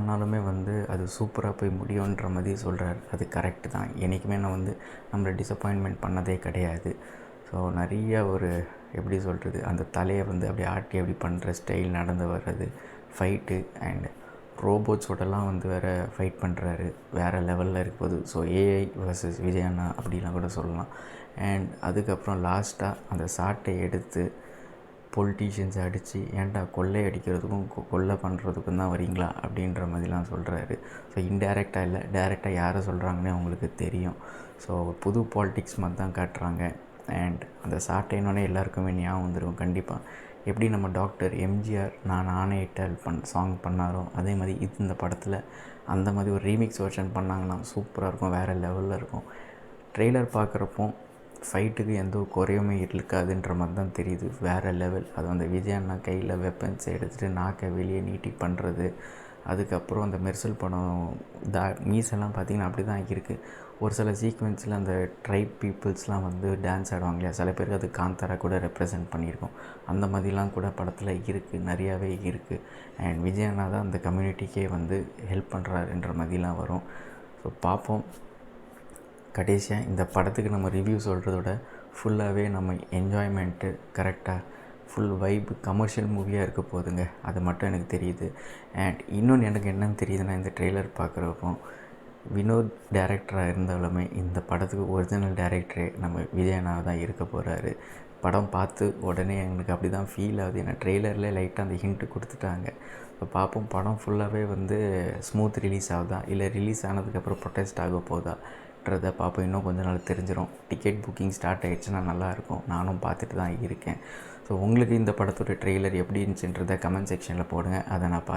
ஆனாலுமே அது சூப்பராக போய் முடியுன்ற மாதிரி சொல்கிறார். அது கரெக்டு தான். என்றைக்குமே நான் நம்மளை டிசப்பாயின்மெண்ட் பண்ணதே கிடையாது. ஸோ நிறைய எப்படி சொல்கிறது, அந்த தலையை அப்படியே ஆட்டி அப்படி பண்ணுற ஸ்டைல், நடந்து வர்றது, ஃபைட்டு அண்ட் ரோபோட்ஸோடலாம் வேறு ஃபைட் பண்ணுறாரு. வேறு லெவலில் இருக்கும்போது. ஸோ ஏஐ வர்சஸ் விஜய் அண்ணா அப்படிலாம் கூட சொல்லலாம். அண்ட் அதுக்கப்புறம் லாஸ்ட்டாக அந்த சாட்டை எடுத்து பொலிட்டீஷியன்ஸை அடித்து, ஏன்டா கொள்ளை அடிக்கிறதுக்கும் கொள்ளை பண்ணுறதுக்கும் தான் வரீங்களா அப்படின்ற மாதிரிலாம் சொல்கிறாரு. ஸோ இன்டைரக்டாக இல்லை, டைரெக்டாக யாரை சொல்கிறாங்கன்னே அவங்களுக்கு தெரியும். ஸோ புது பாலிடிக்ஸ் மாதிரி தான் காட்டுறாங்க. அண்ட் அந்த சாட்டைனோடனே எல்லாருக்குமே ஞாபகம் வந்துடும் கண்டிப்பாக. எப்படி நம்ம டாக்டர் எம்ஜிஆர் நான் ஆணையிட்டால் சாங் பண்ணாரோ, அதே மாதிரி இந்த படத்தில் அந்த மாதிரி ஒரு ரீமிக்ஸ் வெர்ஷன் பண்ணாங்கன்னா சூப்பராக இருக்கும், வேறு லெவலில் இருக்கும். ட்ரெய்லர் பார்க்குறப்போ ஃபைட்டுக்கு எந்த குறையுமே இருக்காதுன்ற மாதிரி தான் தெரியுது. வேறு லெவல். அது விஜய் அண்ணா கையில் வெப்பன்ஸ் எடுத்துகிட்டு நாக்கை வெளியே நீட்டி பண்ணுறது. அதுக்கப்புறம் அந்த மெர்சல் படம் மீஸெல்லாம் பார்த்திங்கன்னா அப்படி தான் இருக்குது. ஒரு சில சீக்வென்ஸில் அந்த ட்ரைப் பீப்புள்ஸ்லாம் டான்ஸ் ஆடுவாங்க இல்லையா, சில பேருக்கு அது காந்தாரா கூட ரெப்ரசன்ட் பண்ணியிருக்கோம். அந்த மாதிரிலாம் கூட படத்தில் இருக்குது, நிறையாவே இருக்குது. அண்ட் விஜய் அண்ணா தான் அந்த கம்யூனிட்டிக்கே ஹெல்ப் பண்ணுறாருன்ற மாதிரிலாம் வரும். ஸோ பார்ப்போம். கடைசியாக இந்த படத்துக்கு நம்ம ரிவ்யூ சொல்கிறதோட ஃபுல்லாகவே நம்ம என்ஜாய்மெண்ட்டு கரெக்டாக ஃபுல் வைப் கமர்ஷியல் மூவியாக இருக்க போகுதுங்க. அது மட்டும் எனக்கு தெரியுது. அண்ட் இன்னொன்று எனக்கு என்னென்னு தெரியுதுன்னா, இந்த ட்ரெய்லர் பார்க்குறப்போ வினோத் டைரக்டராக இருந்தாலுமே இந்த படத்துக்கு ஒரிஜினல் டைரக்டரே நம்ம விஜய் அண்ணா தான் இருக்க போகிறாரு. படம் பார்த்து உடனே எனக்கு அப்படி தான் ஃபீல் ஆகுது. ஏன்னா ட்ரெய்லரில் லைட்டாக அந்த ஹிண்ட்டு கொடுத்துட்டாங்க. இப்போ பார்ப்போம் படம் ஃபுல்லாகவே ஸ்மூத் ரிலீஸ் ஆகுதா, இல்லை ரிலீஸ் ஆனதுக்கப்புறம் ப்ரொடெஸ்ட் ஆக போதான்றதை பார்ப்போம். இன்னும் கொஞ்ச நாள் தெரிஞ்சிடும். டிக்கெட் புக்கிங் ஸ்டார்ட் ஆகிடுச்சுன்னா நல்லாயிருக்கும். நானும் பார்த்துட்டு தான் இருக்கேன். ஸோ உங்களுக்கு இந்த படத்தோட ட்ரெய்லர் எப்படி இருந்துச்சுன்றதை கமெண்ட் செக்ஷனில் போடுங்க. அதை நான்